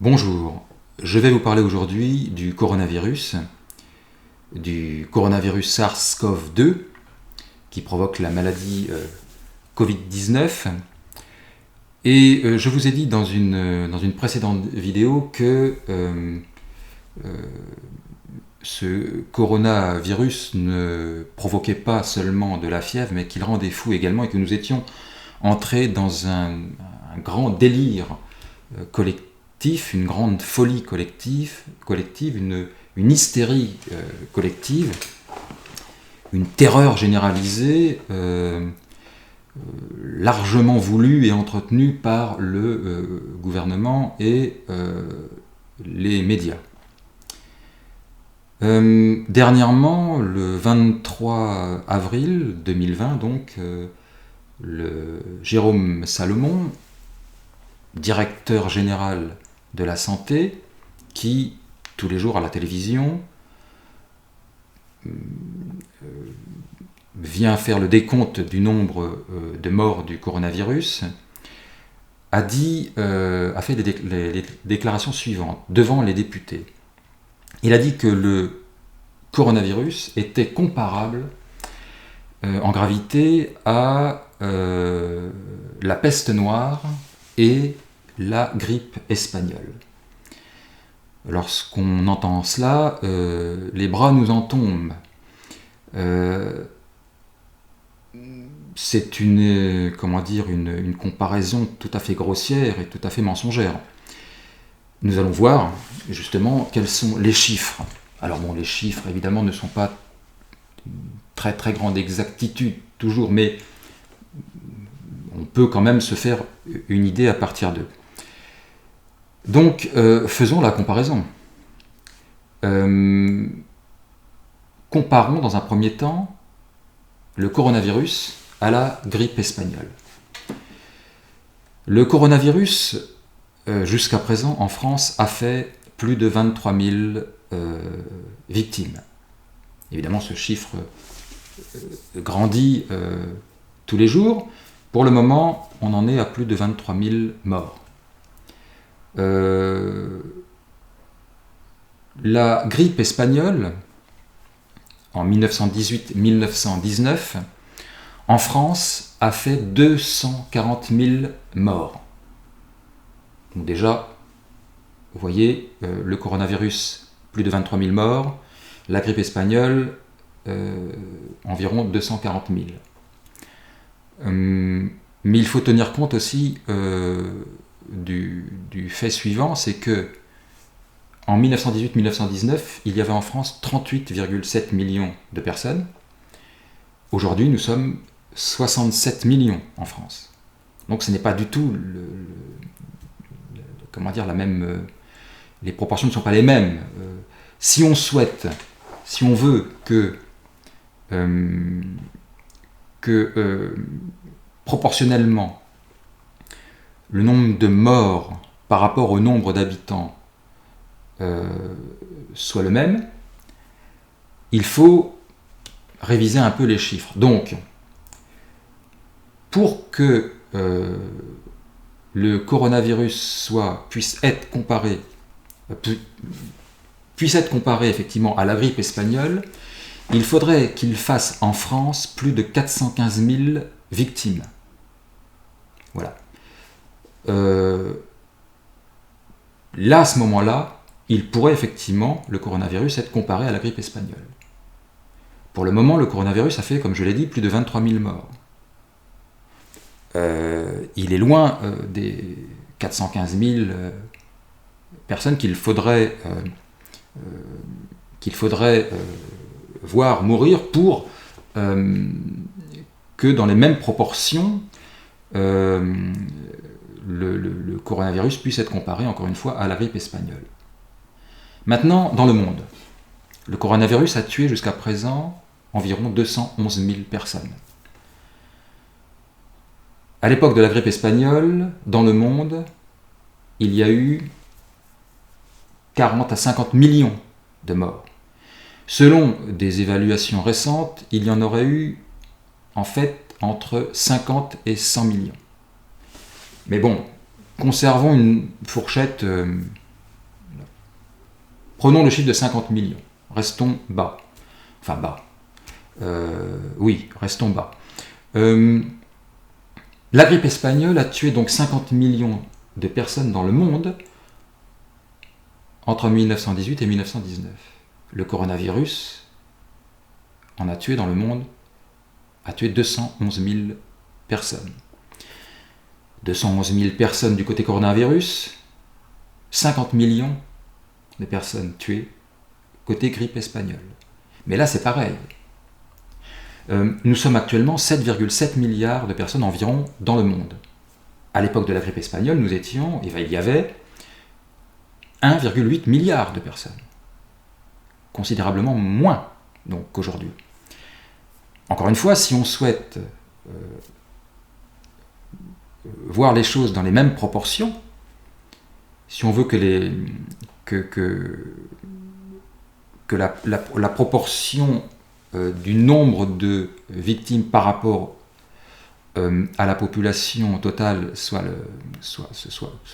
Bonjour, je vais vous parler aujourd'hui du coronavirus SARS-CoV-2 qui provoque la maladie Covid-19. Et je vous ai dit dans une précédente vidéo que ce coronavirus ne provoquait pas seulement de la fièvre, mais qu'il rendait fou également, et que nous étions entrés dans un grand délire collectif, une grande folie collective, une hystérie collective, une terreur généralisée, largement voulue et entretenue par le gouvernement et les médias. Dernièrement, le 23 avril 2020, donc, le Jérôme Salomon, directeur général de la santé, qui, tous les jours à la télévision, vient faire le décompte du nombre de morts du coronavirus, a fait les déclarations suivantes devant les députés. Il a dit que le coronavirus était comparable en gravité à la peste noire et la grippe espagnole. Lorsqu'on entend cela, les bras nous en tombent. C'est une comparaison tout à fait grossière et tout à fait mensongère. Nous allons voir justement quels sont les chiffres. Alors bon, les chiffres évidemment ne sont pas très très grande exactitude toujours, mais on peut quand même se faire une idée à partir d'eux. Donc faisons la comparaison. Comparons dans un premier temps le coronavirus à la grippe espagnole. Le coronavirus, jusqu'à présent, en France, a fait plus de 23 000 victimes. Évidemment, ce chiffre grandit tous les jours. Pour le moment, on en est à plus de 23 000 morts. La grippe espagnole, en 1918-1919, en France, a fait 240 000 morts. Donc déjà, vous voyez, le coronavirus, plus de 23 000 morts, la grippe espagnole, environ 240 000. Mais il faut tenir compte aussi du fait suivant, c'est que en 1918-1919, il y avait en France 38,7 millions de personnes. Aujourd'hui, nous sommes 67 millions en France. Donc ce n'est pas du tout la même. Les proportions ne sont pas les mêmes. Si on veut que proportionnellement, le nombre de morts par rapport au nombre d'habitants soit le même, il faut réviser un peu les chiffres. Donc, pour que le coronavirus puisse être comparé effectivement à la grippe espagnole, il faudrait qu'il fasse en France plus de 415 000 victimes. Voilà. Là, à ce moment-là, il pourrait effectivement, le coronavirus, être comparé à la grippe espagnole. Pour le moment, le coronavirus a fait, comme je l'ai dit, plus de 23 000 morts. Il est loin des 415 000 personnes qu'il faudrait voir mourir pour que dans les mêmes proportions, le coronavirus puisse être comparé, encore une fois, à la grippe espagnole. Maintenant, dans le monde, le coronavirus a tué jusqu'à présent environ 211 000 personnes. À l'époque de la grippe espagnole, dans le monde, il y a eu 40 à 50 millions de morts. Selon des évaluations récentes, il y en aurait eu en fait entre 50 et 100 millions. Mais bon, conservons une fourchette Prenons le chiffre de 50 millions. Restons bas. Enfin bas. Oui, restons bas. La grippe espagnole a tué donc 50 millions de personnes dans le monde entre 1918 et 1919. Le coronavirus en a tué dans le monde, a tué 211 000 personnes. 211 000 personnes du côté coronavirus, 50 millions de personnes tuées côté grippe espagnole. Mais là, c'est pareil. Nous sommes actuellement 7,7 milliards de personnes environ dans le monde. À l'époque de la grippe espagnole, il y avait 1,8 milliard de personnes. Considérablement moins donc, qu'aujourd'hui. Encore une fois, si on souhaite voir les choses dans les mêmes proportions, si on veut que la proportion du nombre de victimes par rapport à la population totale soit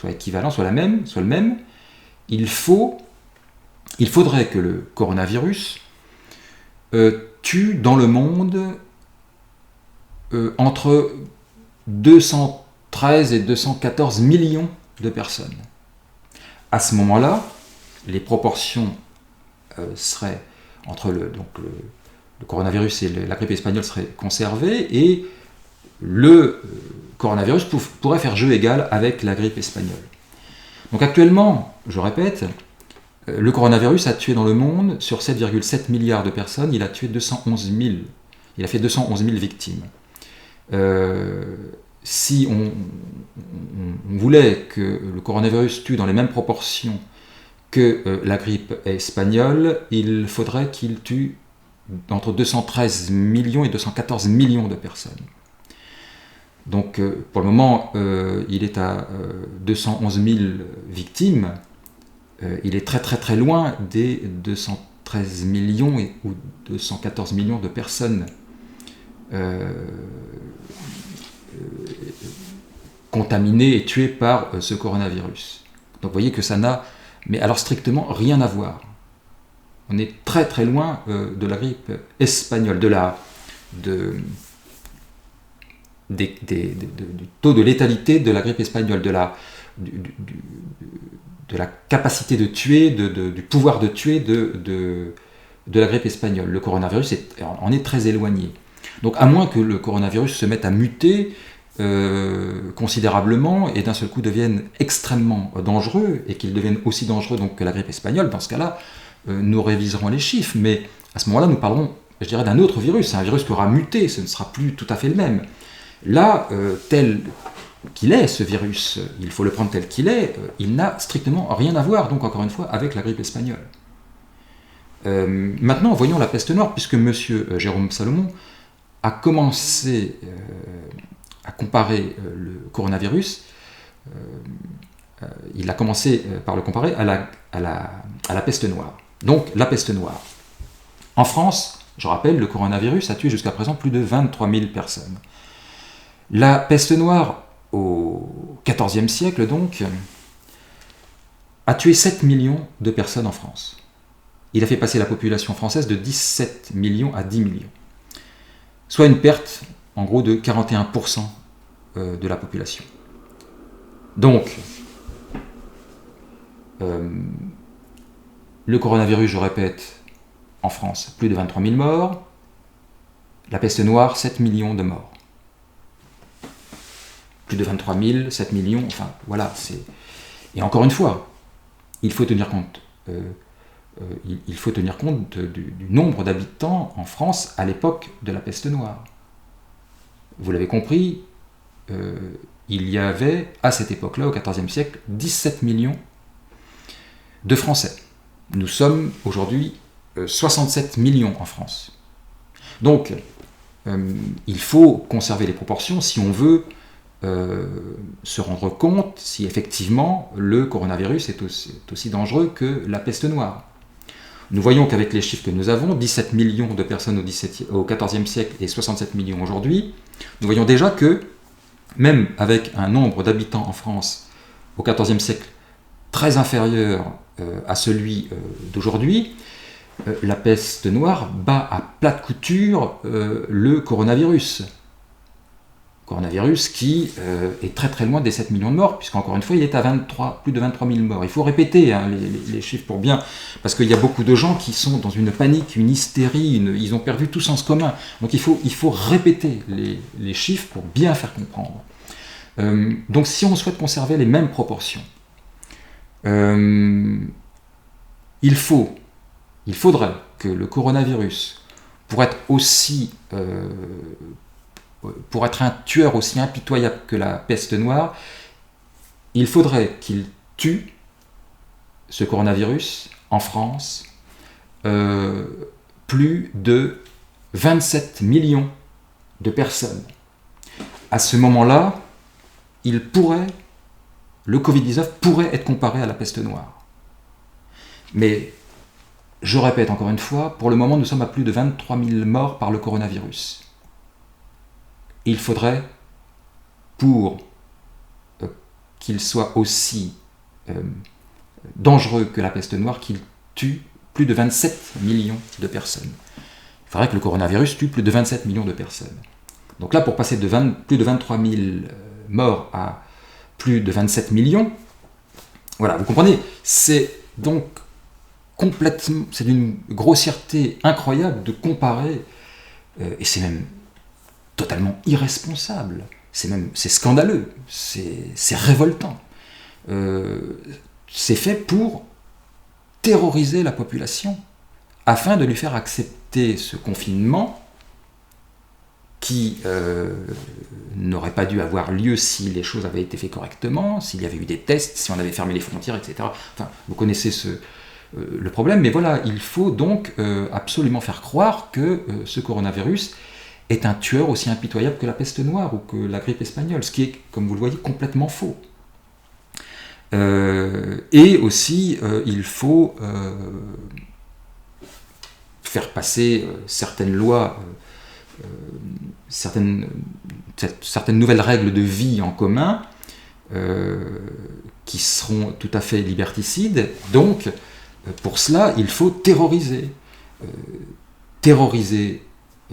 équivalent, soit le même, il faudrait que le coronavirus tue dans le monde entre 213 et 214 millions de personnes. À ce moment-là, les proportions seraient entre le coronavirus et la grippe espagnole seraient conservées et le coronavirus pourrait faire jeu égal avec la grippe espagnole. Donc actuellement, je répète, le coronavirus a tué dans le monde, sur 7,7 milliards de personnes, il a fait 211 000 victimes. Si on voulait que le coronavirus tue dans les mêmes proportions que la grippe espagnole, il faudrait qu'il tue entre 213 millions et 214 millions de personnes. Donc pour le moment, il est à 211 000 victimes. Il est très très très loin des 213 millions ou 214 millions de personnes contaminées et tuées par ce coronavirus. Donc vous voyez que ça n'a, mais alors strictement rien à voir. On est très très loin de la grippe espagnole, du taux de létalité de la grippe espagnole, de la capacité de tuer, du pouvoir de tuer de la grippe espagnole. Le coronavirus en est très éloigné. Donc à moins que le coronavirus se mette à muter considérablement et d'un seul coup devienne extrêmement dangereux et qu'il devienne aussi dangereux donc, que la grippe espagnole, dans ce cas-là, nous réviserons les chiffres, mais à ce moment-là, nous parlerons, je dirais, d'un autre virus, un virus qui aura muté, ce ne sera plus tout à fait le même. Là, tel qu'il est, ce virus, il faut le prendre tel qu'il est, il n'a strictement rien à voir, donc encore une fois, avec la grippe espagnole. Maintenant, voyons la peste noire, puisque M. Jérôme Salomon a commencé à comparer le coronavirus, il a commencé par le comparer à la peste noire. Donc, la peste noire. En France, je rappelle, le coronavirus a tué jusqu'à présent plus de 23 000 personnes. La peste noire, au XIVe siècle, donc, a tué 7 millions de personnes en France. Il a fait passer la population française de 17 millions à 10 millions. Soit une perte, en gros, de 41% de la population. Donc, le coronavirus, je répète, en France, plus de 23 000 morts. La peste noire, 7 millions de morts. Plus de 23 000, 7 millions, enfin, voilà. Et encore une fois, il faut tenir compte, du nombre d'habitants en France à l'époque de la peste noire. Vous l'avez compris, il y avait, à cette époque-là, au XIVe siècle, 17 millions de Français. Nous sommes aujourd'hui 67 millions en France. Donc, il faut conserver les proportions si on veut se rendre compte si effectivement le coronavirus est aussi dangereux que la peste noire. Nous voyons qu'avec les chiffres que nous avons, 17 millions de personnes au XIVe siècle et 67 millions aujourd'hui, nous voyons déjà que, même avec un nombre d'habitants en France au XIVe siècle très inférieur à celui d'aujourd'hui, la peste noire bat à plate couture le coronavirus. Coronavirus qui est très très loin des 7 millions de morts, puisqu'encore une fois, il est à plus de 23 000 morts. Il faut répéter les chiffres pour bien, parce qu'il y a beaucoup de gens qui sont dans une panique, une hystérie, ils ont perdu tout sens commun. Donc il faut répéter les chiffres pour bien faire comprendre. Donc si on souhaite conserver les mêmes proportions, il faudrait que le coronavirus, pour être un tueur aussi impitoyable que la peste noire, il faudrait qu'il tue, ce coronavirus, en France, plus de 27 millions de personnes. À ce moment-là, le Covid-19 pourrait être comparé à la peste noire. Mais, je répète encore une fois, pour le moment, nous sommes à plus de 23 000 morts par le coronavirus. Il faudrait, pour qu'il soit aussi dangereux que la peste noire, qu'il tue plus de 27 millions de personnes. Il faudrait que le coronavirus tue plus de 27 millions de personnes. Donc là, pour passer de plus de 23 000 morts à plus de 27 millions, voilà, vous comprenez, c'est donc complètement, c'est d'une grossièreté incroyable de comparer, et c'est même totalement irresponsable, c'est scandaleux, c'est révoltant. C'est fait pour terroriser la population, afin de lui faire accepter ce confinement qui n'aurait pas dû avoir lieu si les choses avaient été faites correctement, s'il y avait eu des tests, si on avait fermé les frontières, etc. Enfin, vous connaissez le problème, mais voilà, il faut donc absolument faire croire que ce coronavirus est un tueur aussi impitoyable que la peste noire ou que la grippe espagnole, ce qui est, comme vous le voyez, complètement faux. Et aussi, il faut faire passer certaines lois, certaines nouvelles règles de vie en commun, qui seront tout à fait liberticides. Donc, pour cela, il faut terroriser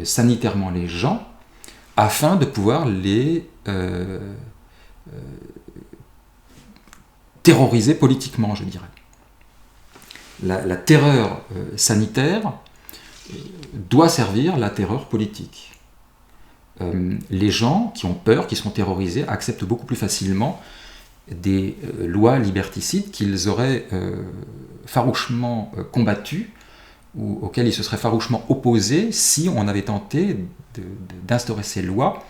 sanitairement les gens, afin de pouvoir les terroriser politiquement, je dirais. La terreur sanitaire doit servir la terreur politique. Les gens qui ont peur, qui sont terrorisés, acceptent beaucoup plus facilement des lois liberticides qu'ils auraient farouchement combattues, ou auxquelles ils se seraient farouchement opposés si on avait tenté d'instaurer ces lois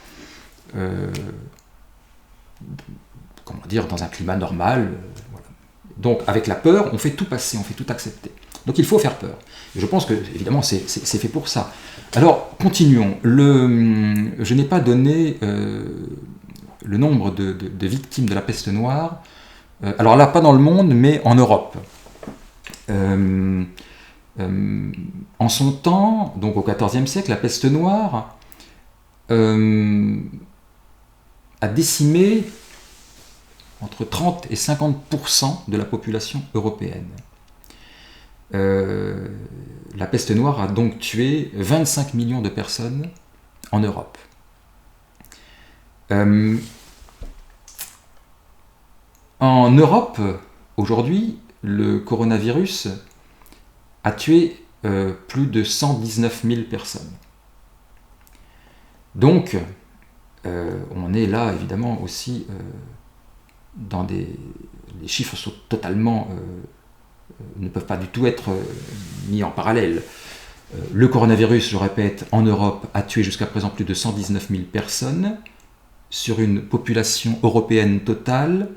comment dire, dans un climat normal. Voilà. Donc avec la peur, on fait tout passer, on fait tout accepter. Donc il faut faire peur. Et je pense que, évidemment, c'est fait pour ça. Alors, continuons. Je n'ai pas donné le nombre de victimes de la peste noire. Alors là, pas dans le monde, mais en Europe. En son temps, donc au XIVe siècle, la peste noire a décimé entre 30 et 50% de la population européenne. La peste noire a donc tué 25 millions de personnes en Europe. En Europe, aujourd'hui, le coronavirus a tué plus de 119 000 personnes. Donc, on est là, évidemment, aussi dans les chiffres sont totalement... ne peuvent pas du tout être mis en parallèle. Le coronavirus, je répète, en Europe, a tué jusqu'à présent plus de 119 000 personnes sur une population européenne totale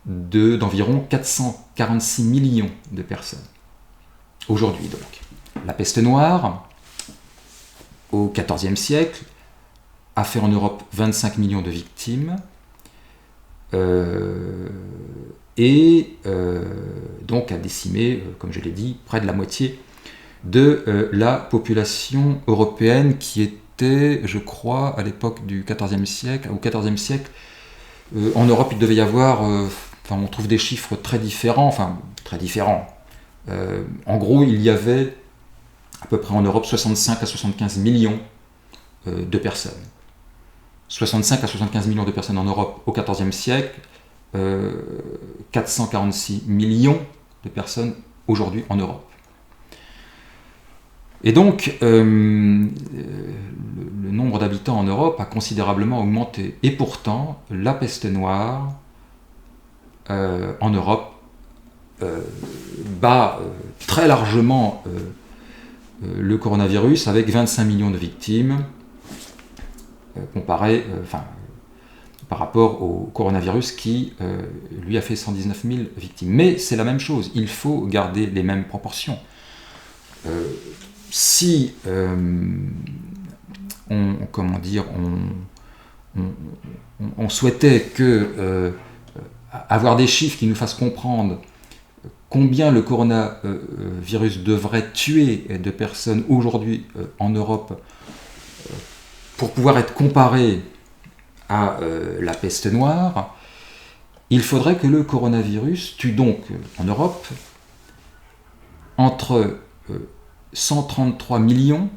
d'environ 446 millions de personnes. Aujourd'hui, donc. La peste noire, au XIVe siècle, a fait en Europe 25 millions de victimes, et donc a décimé, comme je l'ai dit, près de la moitié de la population européenne, qui était, je crois, à l'époque du XIVe siècle, au XIVe siècle, en Europe, il devait y avoir enfin, on trouve des chiffres très différents, en gros, il y avait à peu près en Europe 65 à 75 millions de personnes. 65 à 75 millions de personnes en Europe au XIVe siècle, 446 millions de personnes aujourd'hui en Europe. Et donc, le nombre d'habitants en Europe a considérablement augmenté. Et pourtant, la peste noire en Europe bat très largement le coronavirus, avec 25 millions de victimes, par rapport au coronavirus qui, lui, a fait 119 000 victimes. Mais c'est la même chose, il faut garder les mêmes proportions. Si on souhaitait avoir des chiffres qui nous fassent comprendre combien le coronavirus devrait tuer de personnes aujourd'hui en Europe pour pouvoir être comparé à la peste noire, il faudrait que le coronavirus tue donc en Europe entre 133 millions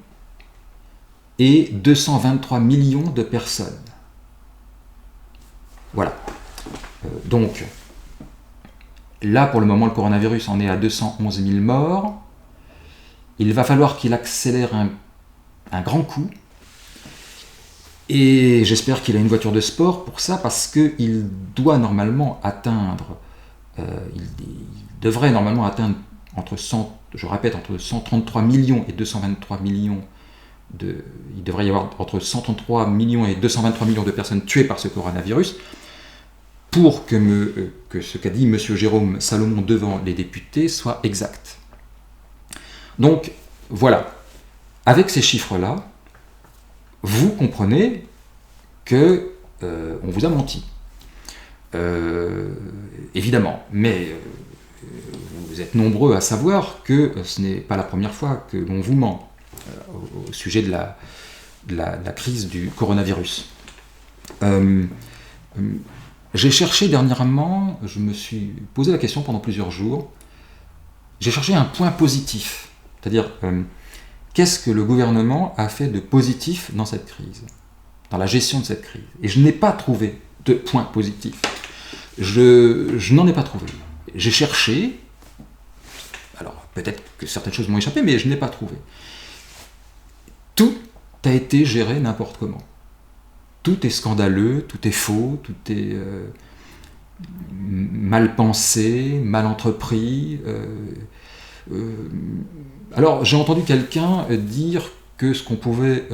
et 223 millions de personnes. Voilà. Donc, là, pour le moment, le coronavirus en est à 211 000 morts. Il va falloir qu'il accélère un grand coup. Et j'espère qu'il a une voiture de sport pour ça, parce qu'il doit normalement atteindre, il devrait normalement atteindre entre 133 millions et 223 millions il devrait y avoir entre 133 millions et 223 millions de personnes tuées par ce coronavirus, pour que ce qu'a dit M. Jérôme Salomon devant les députés soit exact. Donc, voilà. Avec ces chiffres-là, vous comprenez que on vous a menti. Évidemment. Mais vous êtes nombreux à savoir que ce n'est pas la première fois que l'on vous ment au sujet de la crise du coronavirus. J'ai cherché dernièrement, je me suis posé la question pendant plusieurs jours, j'ai cherché un point positif, c'est-à-dire qu'est-ce que le gouvernement a fait de positif dans cette crise, dans la gestion de cette crise. Et je n'ai pas trouvé de point positif. Je n'en ai pas trouvé. J'ai cherché, alors peut-être que certaines choses m'ont échappé, mais je n'ai pas trouvé. Tout a été géré n'importe comment. Tout est scandaleux, tout est faux, tout est mal pensé, mal entrepris. Alors, j'ai entendu quelqu'un dire que ce qu'on pouvait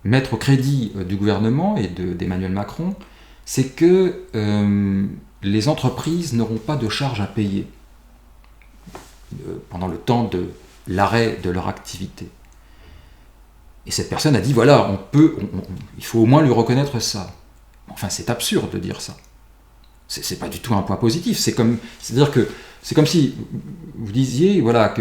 mettre au crédit du gouvernement et d'Emmanuel Macron, c'est que les entreprises n'auront pas de charges à payer pendant le temps de l'arrêt de leur activité. Et cette personne a dit, voilà, il faut au moins lui reconnaître ça. Enfin, c'est absurde de dire ça. C'est pas du tout un point positif. C'est comme si vous disiez, voilà, que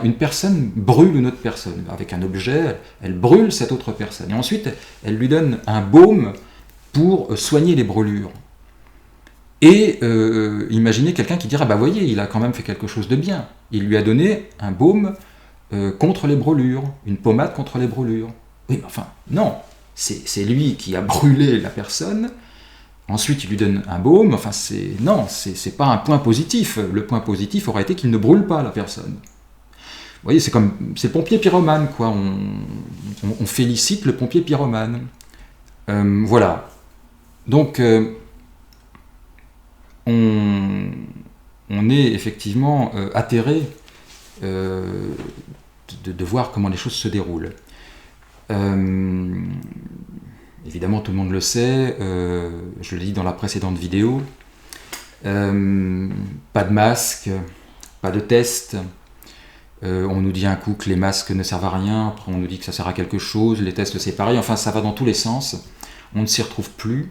une personne brûle une autre personne avec un objet, elle brûle cette autre personne. Et ensuite, elle lui donne un baume pour soigner les brûlures. Et imaginez quelqu'un qui dirait, bah voyez, il a quand même fait quelque chose de bien. Il lui a donné un baume contre les brûlures, une pommade contre les brûlures. Oui, mais enfin, non, c'est lui qui a brûlé la personne, ensuite il lui donne un baume, enfin c'est pas un point positif. Le point positif aurait été qu'il ne brûle pas la personne. Vous voyez, c'est le pompier pyromane, quoi. On félicite le pompier pyromane. Voilà. Donc, on est effectivement atterré de voir comment les choses se déroulent. Évidemment, tout le monde le sait, je l'ai dit dans la précédente vidéo, pas de masque, pas de test. On nous dit un coup que les masques ne servent à rien, après on nous dit que ça sert à quelque chose, les tests c'est pareil, enfin ça va dans tous les sens, on ne s'y retrouve plus.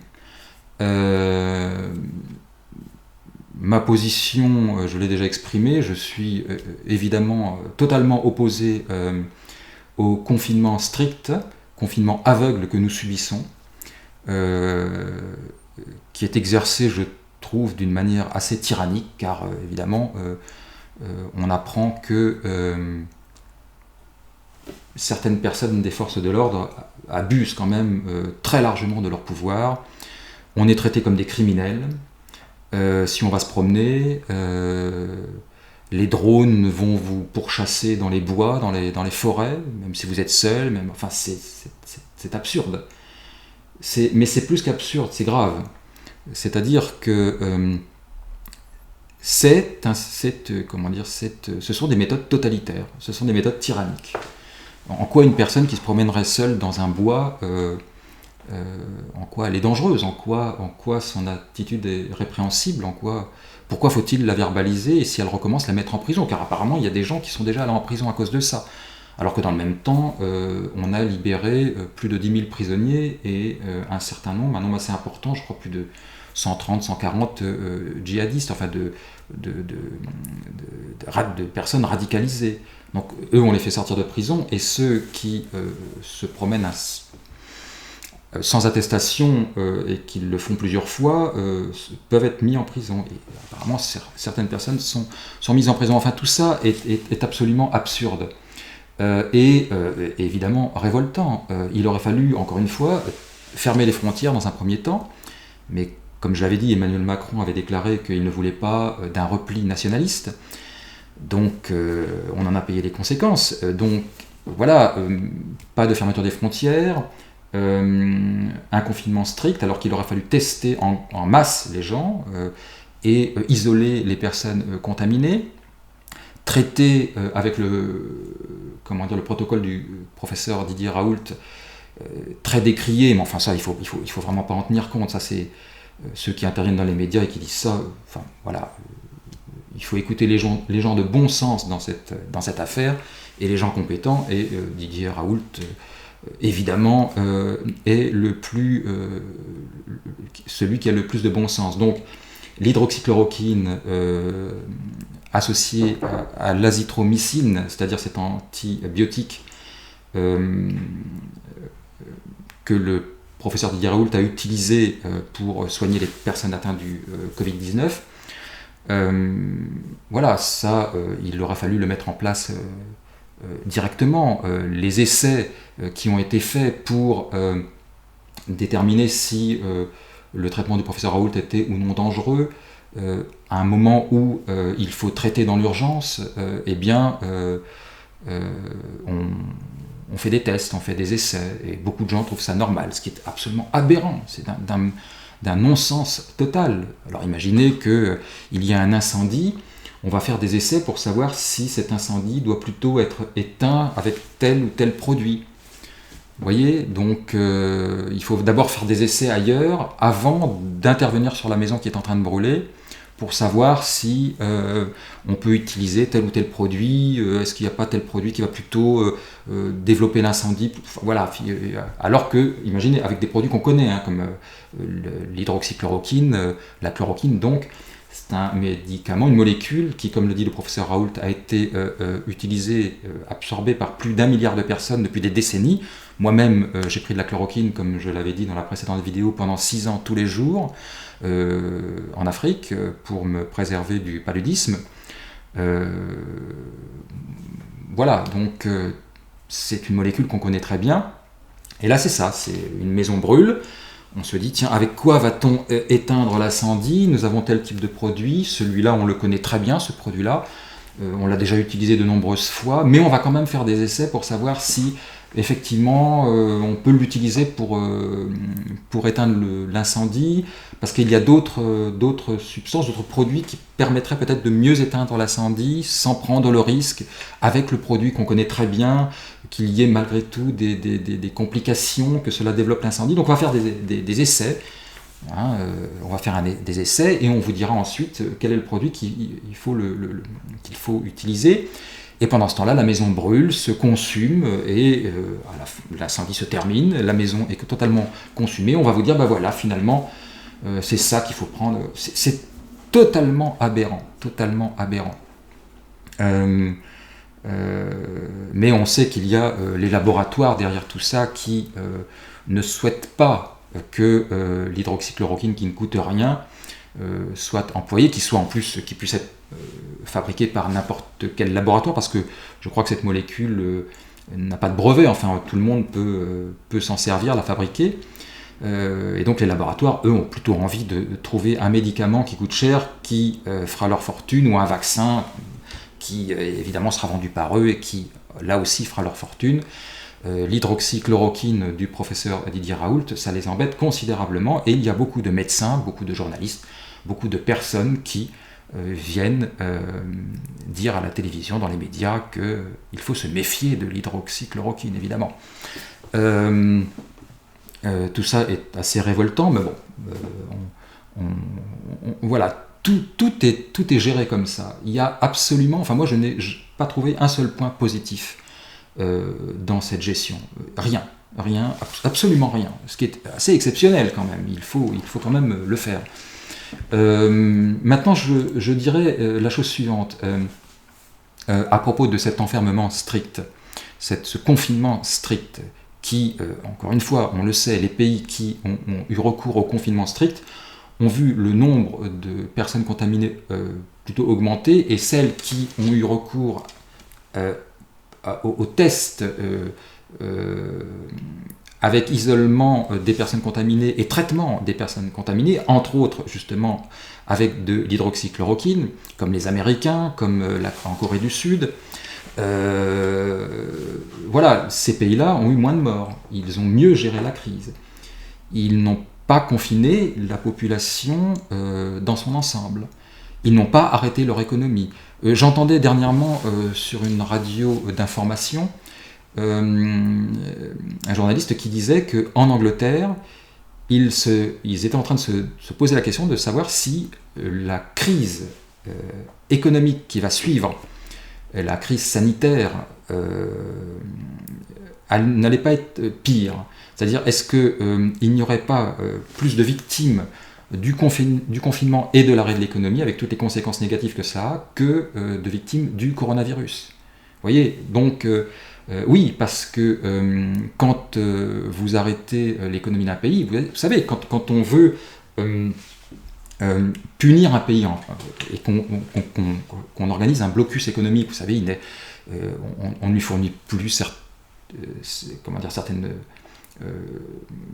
Ma position, je l'ai déjà exprimée, je suis évidemment totalement opposé au confinement strict, confinement aveugle que nous subissons. qui est exercée, je trouve, d'une manière assez tyrannique, car évidemment, on apprend que certaines personnes des forces de l'ordre abusent quand même très largement de leur pouvoir. On est traité comme des criminels. Si on va se promener, les drones vont vous pourchasser dans les bois, dans les forêts, même si vous êtes seul. Enfin, c'est absurde. Mais c'est plus qu'absurde, c'est grave. C'est-à-dire que ce sont des méthodes totalitaires, ce sont des méthodes tyranniques. En quoi une personne qui se promènerait seule dans un bois, en quoi elle est dangereuse, en quoi son attitude est répréhensible, pourquoi faut-il la verbaliser et si elle recommence la mettre en prison? Car apparemment il y a des gens qui sont déjà allés en prison à cause de ça. Alors que dans le même temps, on a libéré plus de 10 000 prisonniers et un nombre assez important, je crois plus de 130, 140 djihadistes, enfin de personnes radicalisées. Donc eux, on les fait sortir de prison, et ceux qui se promènent sans attestation et qui le font plusieurs fois peuvent être mis en prison. Et apparemment, certaines personnes sont mises en prison. Enfin, tout ça est absolument absurde. Et évidemment révoltant. Il aurait fallu, encore une fois, fermer les frontières dans un premier temps, mais comme je l'avais dit, Emmanuel Macron avait déclaré qu'il ne voulait pas d'un repli nationaliste, donc on en a payé les conséquences. Donc voilà, pas de fermeture des frontières, un confinement strict, alors qu'il aurait fallu tester en masse les gens et isoler les personnes contaminées, traiter avec le protocole du professeur Didier Raoult, très décrié, mais enfin ça, il faut vraiment pas en tenir compte. Ça, c'est ceux qui interviennent dans les médias et qui disent ça. Enfin voilà, il faut écouter les gens de bon sens dans cette affaire, et les gens compétents. Et Didier Raoult, évidemment, est celui qui a le plus de bon sens. Donc l'hydroxychloroquine associée à l'azithromycine, c'est-à-dire cet antibiotique que le professeur Didier Raoult a utilisé pour soigner les personnes atteintes du Covid-19, voilà, ça, il aura fallu le mettre en place directement. Les essais qui ont été faits pour déterminer si le traitement du professeur Raoult était ou non dangereux, à un moment où il faut traiter dans l'urgence, on fait des tests, on fait des essais, et beaucoup de gens trouvent ça normal, ce qui est absolument aberrant. C'est d'un non-sens total. Alors imaginez qu'il y a un incendie, on va faire des essais pour savoir si cet incendie doit plutôt être éteint avec tel ou tel produit. Vous voyez, donc il faut d'abord faire des essais ailleurs avant d'intervenir sur la maison qui est en train de brûler, pour savoir si on peut utiliser tel ou tel produit, est-ce qu'il n'y a pas tel produit qui va plutôt développer l'incendie, voilà. Alors que, imaginez, avec des produits qu'on connaît, comme l'hydroxychloroquine, la chloroquine, donc, c'est un médicament, une molécule qui, comme le dit le professeur Raoult, a été utilisée, absorbée par plus d'1 milliard de personnes depuis des décennies. Moi-même, j'ai pris de la chloroquine, comme je l'avais dit dans la précédente vidéo, pendant 6 ans tous les jours, en Afrique, pour me préserver du paludisme. Voilà, donc c'est une molécule qu'on connaît très bien. Et là, c'est ça, c'est une maison brûle. On se dit, tiens, avec quoi va-t-on éteindre l'incendie? Nous avons tel type de produit, celui-là, on le connaît très bien, ce produit-là. On l'a déjà utilisé de nombreuses fois, mais on va quand même faire des essais pour savoir si, effectivement, on peut l'utiliser pour éteindre l'incendie, parce qu'il y a d'autres substances, d'autres produits qui permettraient peut-être de mieux éteindre l'incendie sans prendre le risque, avec le produit qu'on connaît très bien, qu'il y ait malgré tout des complications, que cela développe l'incendie. Donc on va faire des essais, hein, on va faire des essais, et on vous dira ensuite quel est le produit qu'il faut utiliser. Et pendant ce temps-là, la maison brûle, se consume, et l'incendie se termine, la maison est totalement consumée. On va vous dire, ben voilà, finalement, c'est ça qu'il faut prendre. C'est totalement aberrant, totalement aberrant. Mais on sait qu'il y a les laboratoires derrière tout ça qui ne souhaitent pas que l'hydroxychloroquine qui ne coûte rien soit employée, qui puisse être fabriquée par n'importe quel laboratoire, parce que je crois que cette molécule n'a pas de brevet, enfin tout le monde peut s'en servir, la fabriquer. Et donc les laboratoires, eux, ont plutôt envie de trouver un médicament qui coûte cher, qui fera leur fortune, ou un vaccin qui évidemment sera vendu par eux et qui, là aussi, fera leur fortune. L'hydroxychloroquine du professeur Didier Raoult, ça les embête considérablement, et il y a beaucoup de médecins, beaucoup de journalistes, beaucoup de personnes qui viennent dire à la télévision, dans les médias, qu'il faut se méfier de l'hydroxychloroquine, évidemment. Tout ça est assez révoltant, mais bon, voilà, tout est géré comme ça. Il y a absolument, enfin moi je n'ai pas trouvé un seul point positif dans cette gestion. Rien, absolument rien. Ce qui est assez exceptionnel quand même, il faut quand même le faire. Maintenant je dirais la chose suivante, à propos de cet enfermement strict, ce confinement strict, qui, encore une fois, on le sait, les pays qui ont eu recours au confinement strict ont vu le nombre de personnes contaminées plutôt augmenter, et celles qui ont eu recours aux tests avec isolement des personnes contaminées et traitement des personnes contaminées, entre autres justement avec de l'hydroxychloroquine, comme les Américains, comme en Corée du Sud. Voilà, ces pays-là ont eu moins de morts, ils ont mieux géré la crise. Ils n'ont pas confiné la population dans son ensemble. Ils n'ont pas arrêté leur économie. J'entendais dernièrement sur une radio d'information un journaliste qui disait qu'en Angleterre, ils étaient en train de se poser la question de savoir si la crise économique qui va suivre la crise sanitaire n'allait pas être pire. C'est-à-dire, est-ce qu'il n'y aurait pas plus de victimes du confinement et de l'arrêt de l'économie, avec toutes les conséquences négatives que ça a, que de victimes du coronavirus? Vous voyez, donc oui, parce que quand vous arrêtez l'économie d'un pays, vous savez, quand on veut punir un pays et qu'on organise un blocus économique, vous savez, on ne lui fournit plus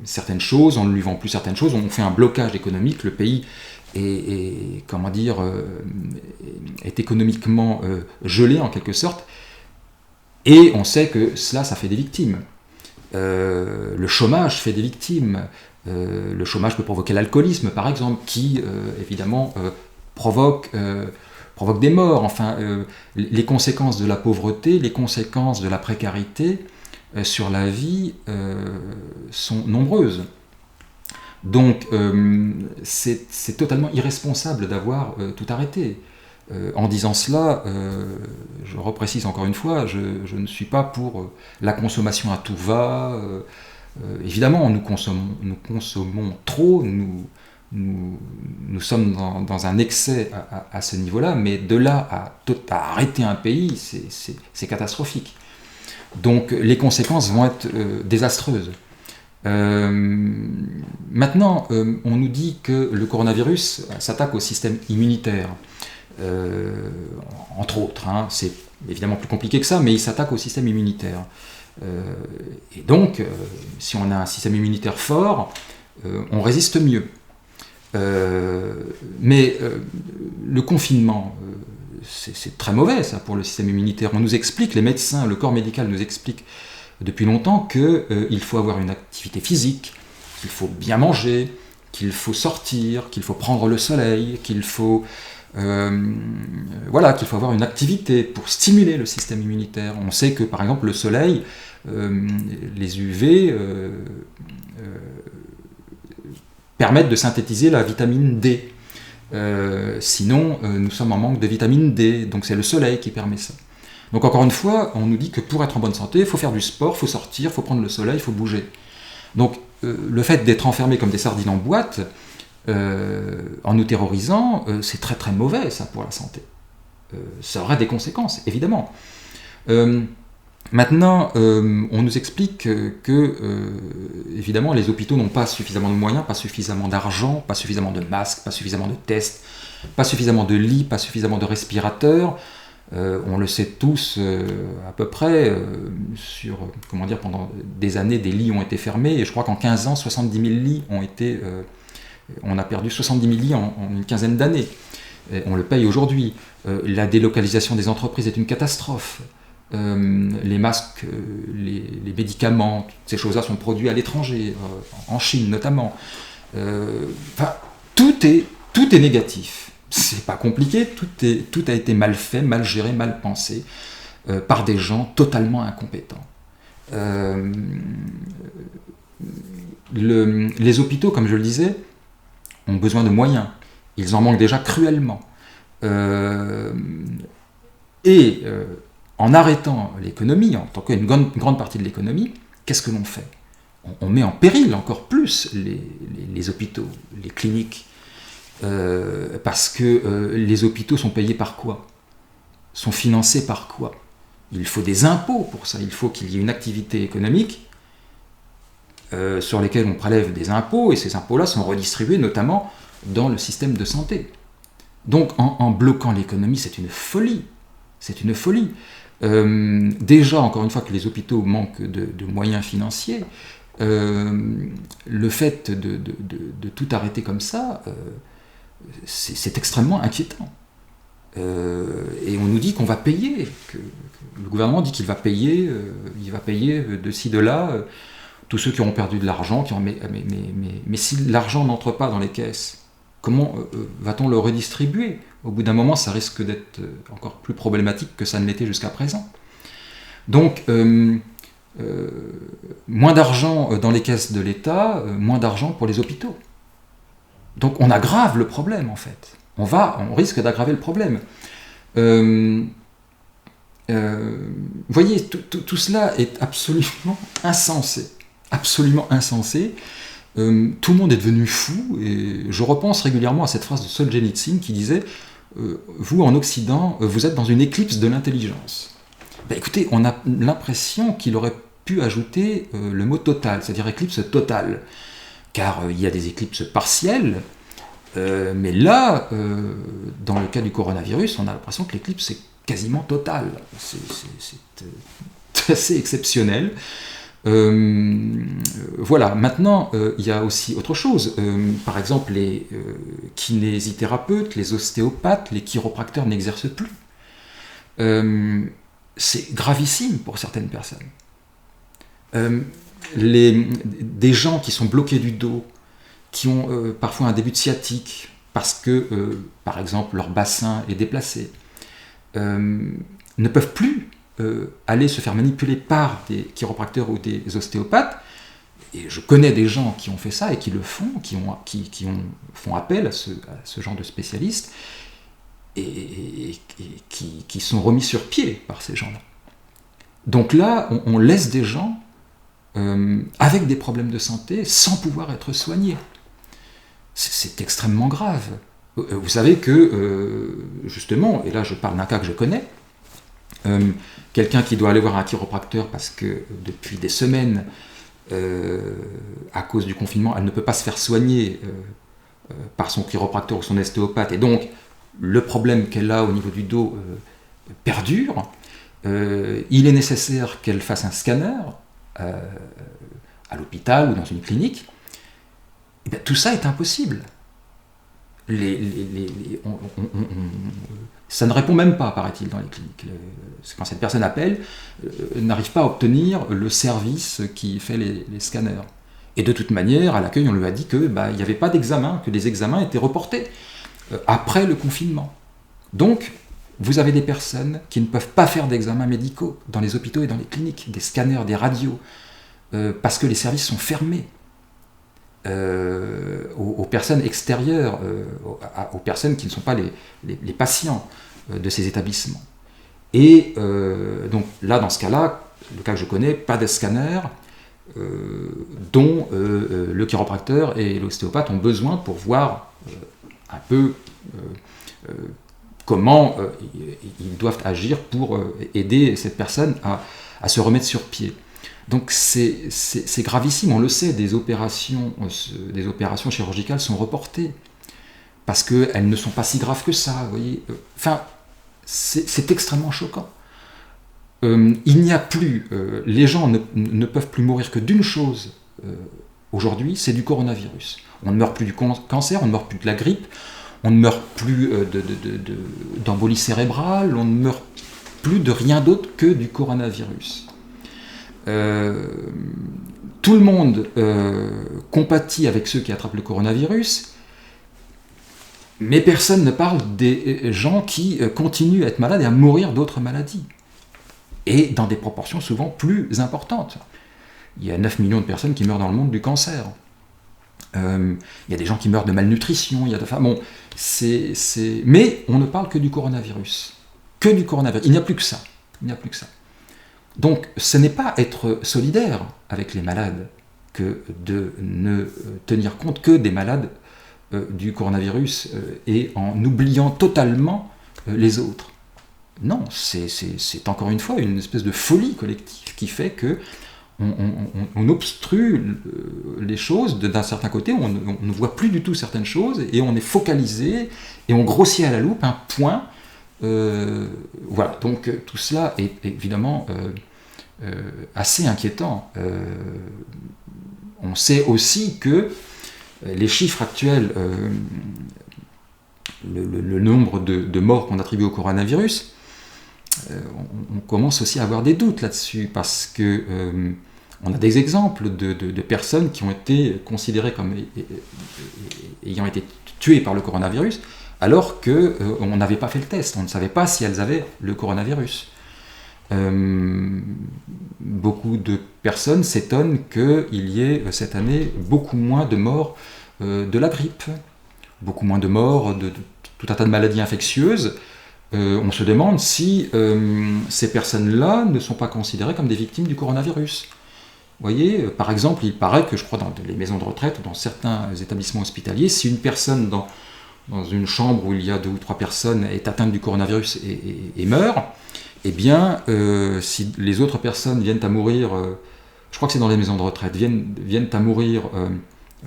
certaines choses, on ne lui vend plus certaines choses, on fait un blocage économique, le pays est économiquement gelé en quelque sorte, et on sait que cela, ça fait des victimes. Le chômage fait des victimes. Le chômage peut provoquer l'alcoolisme, par exemple, qui, évidemment, provoque des morts. Enfin, les conséquences de la pauvreté, les conséquences de la précarité sur la vie sont nombreuses. Donc, c'est totalement irresponsable d'avoir tout arrêté. En disant cela, je reprécise encore une fois, je ne suis pas pour la consommation à tout va. Évidemment, nous consommons trop, nous sommes dans un excès à ce niveau-là, mais de là à arrêter un pays, c'est catastrophique. Donc les conséquences vont être désastreuses. Maintenant, on nous dit que le coronavirus s'attaque au système immunitaire. Entre autres, c'est évidemment plus compliqué que ça, mais il s'attaque au système immunitaire. Et donc, si on a un système immunitaire fort, on résiste mieux. Mais le confinement, c'est très mauvais ça pour le système immunitaire. On nous explique, les médecins, le corps médical nous explique depuis longtemps qu'il faut avoir une activité physique, qu'il faut bien manger, qu'il faut sortir, qu'il faut prendre le soleil, qu'il faut avoir une activité pour stimuler le système immunitaire. On sait que par exemple le soleil, les UV permettent de synthétiser la vitamine D. Sinon, nous sommes en manque de vitamine D, donc c'est le soleil qui permet ça. Donc encore une fois, on nous dit que pour être en bonne santé, il faut faire du sport, il faut sortir, il faut prendre le soleil, il faut bouger. Donc le fait d'être enfermé comme des sardines en boîte, en nous terrorisant, c'est très très mauvais ça pour la santé. Ça aura des conséquences, évidemment. Maintenant, on nous explique que, évidemment, les hôpitaux n'ont pas suffisamment de moyens, pas suffisamment d'argent, pas suffisamment de masques, pas suffisamment de tests, pas suffisamment de lits, pas suffisamment de respirateurs. On le sait tous à peu près, pendant des années, des lits ont été fermés, et je crois qu'en 15 ans, 70 000 lits ont été... on a perdu 70 000 lits en une quinzaine d'années. On le paye aujourd'hui. La délocalisation des entreprises est une catastrophe. Les masques, les médicaments, toutes ces choses-là sont produits à l'étranger, en Chine notamment. Tout est négatif. C'est pas compliqué, tout a été mal fait, mal géré, mal pensé, par des gens totalement incompétents. Les hôpitaux, comme je le disais, ont besoin de moyens. Ils en manquent déjà cruellement. En arrêtant l'économie, en tant qu'une grande partie de l'économie, qu'est-ce que l'on fait ? On met en péril encore plus les hôpitaux, les cliniques, parce que les hôpitaux sont payés par quoi ? Sont financés par quoi ? Il faut des impôts pour ça, il faut qu'il y ait une activité économique sur lesquelles on prélève des impôts, et ces impôts-là sont redistribués notamment dans le système de santé. Donc en bloquant l'économie, c'est une folie. C'est une folie. Déjà, encore une fois, que les hôpitaux manquent de moyens financiers, le fait de tout arrêter comme ça, c'est extrêmement inquiétant. Et on nous dit qu'on va payer, que le gouvernement dit qu'il va payer, il va payer de ci, de là, tous ceux qui auront perdu de l'argent, mais si l'argent n'entre pas dans les caisses, comment va-t-on le redistribuer ? Au bout d'un moment, ça risque d'être encore plus problématique que ça ne l'était jusqu'à présent. Donc, moins d'argent dans les caisses de l'État, moins d'argent pour les hôpitaux. Donc on aggrave le problème, en fait. On risque d'aggraver le problème. Vous voyez, tout cela est absolument insensé. Absolument insensé. Tout le monde est devenu fou, et je repense régulièrement à cette phrase de Solzhenitsyn qui disait vous, en Occident, vous êtes dans une éclipse de l'intelligence. Écoutez, on a l'impression qu'il aurait pu ajouter le mot total, c'est-à-dire éclipse totale, car il y a des éclipses partielles, mais là, dans le cas du coronavirus, on a l'impression que l'éclipse est quasiment totale. C'est assez exceptionnel. Voilà, maintenant, il y a aussi autre chose. Par exemple, les kinésithérapeutes, les ostéopathes, les chiropracteurs n'exercent plus. C'est gravissime pour certaines personnes. Des gens qui sont bloqués du dos, qui ont parfois un début de sciatique, parce que, par exemple, leur bassin est déplacé, ne peuvent plus aller se faire manipuler par des chiropracteurs ou des ostéopathes. Et je connais des gens qui ont fait ça et qui le font, font appel à ce genre de spécialistes, et qui sont remis sur pied par ces gens-là. Donc là, on laisse des gens avec des problèmes de santé sans pouvoir être soignés. C'est extrêmement grave. Vous savez que, justement, et là je parle d'un cas que je connais, quelqu'un qui doit aller voir un chiropracteur parce que depuis des semaines, à cause du confinement, elle ne peut pas se faire soigner par son chiropracteur ou son ostéopathe, et donc le problème qu'elle a au niveau du dos perdure. Il est nécessaire qu'elle fasse un scanner à l'hôpital ou dans une clinique. Et bien, tout ça est impossible. Ça ne répond même pas, paraît-il, dans les cliniques. Quand cette personne appelle, n'arrive pas à obtenir le service qui fait les scanners. Et de toute manière, à l'accueil, on lui a dit qu'il n'y avait pas d'examen, que les examens étaient reportés après le confinement. Donc, vous avez des personnes qui ne peuvent pas faire d'examens médicaux dans les hôpitaux et dans les cliniques, des scanners, des radios, parce que les services sont fermés. Aux personnes extérieures, aux personnes qui ne sont pas les patients de ces établissements. Et donc là, dans ce cas-là, le cas que je connais, pas de scanner dont le chiropracteur et l'ostéopathe ont besoin pour voir un peu comment ils doivent agir pour aider cette personne à se remettre sur pied. Donc c'est gravissime, on le sait, des opérations chirurgicales sont reportées, parce qu'elles ne sont pas si graves que ça, vous voyez. Enfin, c'est extrêmement choquant. Il n'y a plus, les gens ne peuvent plus mourir que d'une chose aujourd'hui, c'est du coronavirus. On ne meurt plus du cancer, on ne meurt plus de la grippe, on ne meurt plus d'embolie cérébrale, on ne meurt plus de rien d'autre que du coronavirus. Tout le monde compatit avec ceux qui attrapent le coronavirus, mais personne ne parle des gens qui continuent à être malades et à mourir d'autres maladies, et dans des proportions souvent plus importantes. Il y a 9 millions de personnes qui meurent dans le monde du cancer. Il y a des gens qui meurent de malnutrition, mais on ne parle que du coronavirus. Que du coronavirus. Il n'y a plus que ça. Donc, ce n'est pas être solidaire avec les malades que de ne tenir compte que des malades du coronavirus et en oubliant totalement les autres. Non, c'est encore une fois une espèce de folie collective qui fait que on obstrue les choses d'un certain côté, on ne voit plus du tout certaines choses, et on est focalisé, et on grossit à la loupe un point. Voilà, donc tout cela est évidemment assez inquiétant. On sait aussi que les chiffres actuels, le nombre de morts qu'on attribue au coronavirus, on commence aussi à avoir des doutes là-dessus, parce que on a des exemples de personnes qui ont été considérées comme ayant été tuées par le coronavirus, alors qu'on n'avait pas fait le test, on ne savait pas si elles avaient le coronavirus. Beaucoup de personnes s'étonnent qu'il y ait cette année beaucoup moins de morts de la grippe, beaucoup moins de morts de tout un tas de maladies infectieuses. On se demande si ces personnes-là ne sont pas considérées comme des victimes du coronavirus. Vous voyez, par exemple, il paraît que, je crois, dans les maisons de retraite, dans certains établissements hospitaliers, si une personne dans une chambre où il y a 2 ou 3 personnes est atteinte du coronavirus et meurt, eh bien, si les autres personnes viennent à mourir, je crois que c'est dans les maisons de retraite, viennent à mourir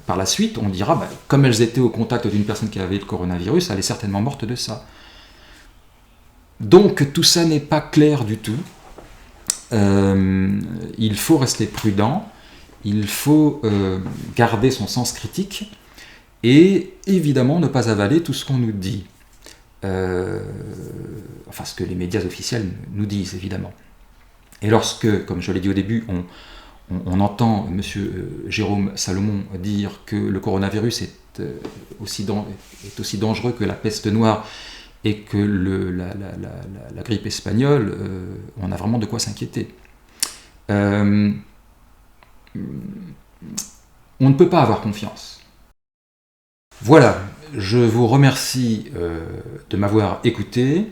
par la suite, on dira, comme elles étaient au contact d'une personne qui avait le coronavirus, elle est certainement morte de ça. Donc tout ça n'est pas clair du tout. Il faut rester prudent, il faut garder son sens critique et évidemment ne pas avaler tout ce qu'on nous dit. Enfin, ce que les médias officiels nous disent, évidemment. Et lorsque, comme je l'ai dit au début, on entend M. Jérôme Salomon dire que le coronavirus est aussi dangereux que la peste noire et que la grippe espagnole, on a vraiment de quoi s'inquiéter. On ne peut pas avoir confiance. Voilà, je vous remercie de m'avoir écouté.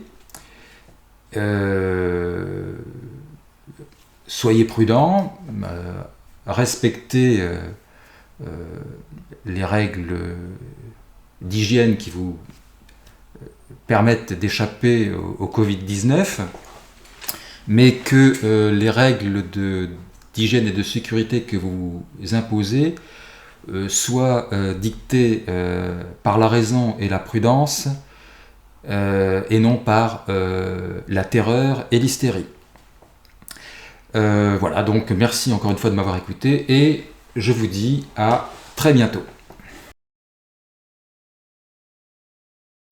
Soyez prudents, respectez les règles d'hygiène qui vous permettent d'échapper au Covid-19, mais que les règles d'hygiène et de sécurité que vous imposez soient dictées par la raison et la prudence, et non par la terreur et l'hystérie. Voilà, donc merci encore une fois de m'avoir écouté, et je vous dis à très bientôt.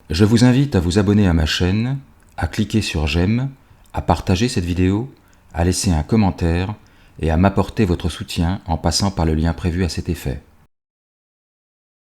Je vous invite à vous abonner à ma chaîne, à cliquer sur j'aime, à partager cette vidéo, à laisser un commentaire et à m'apporter votre soutien en passant par le lien prévu à cet effet.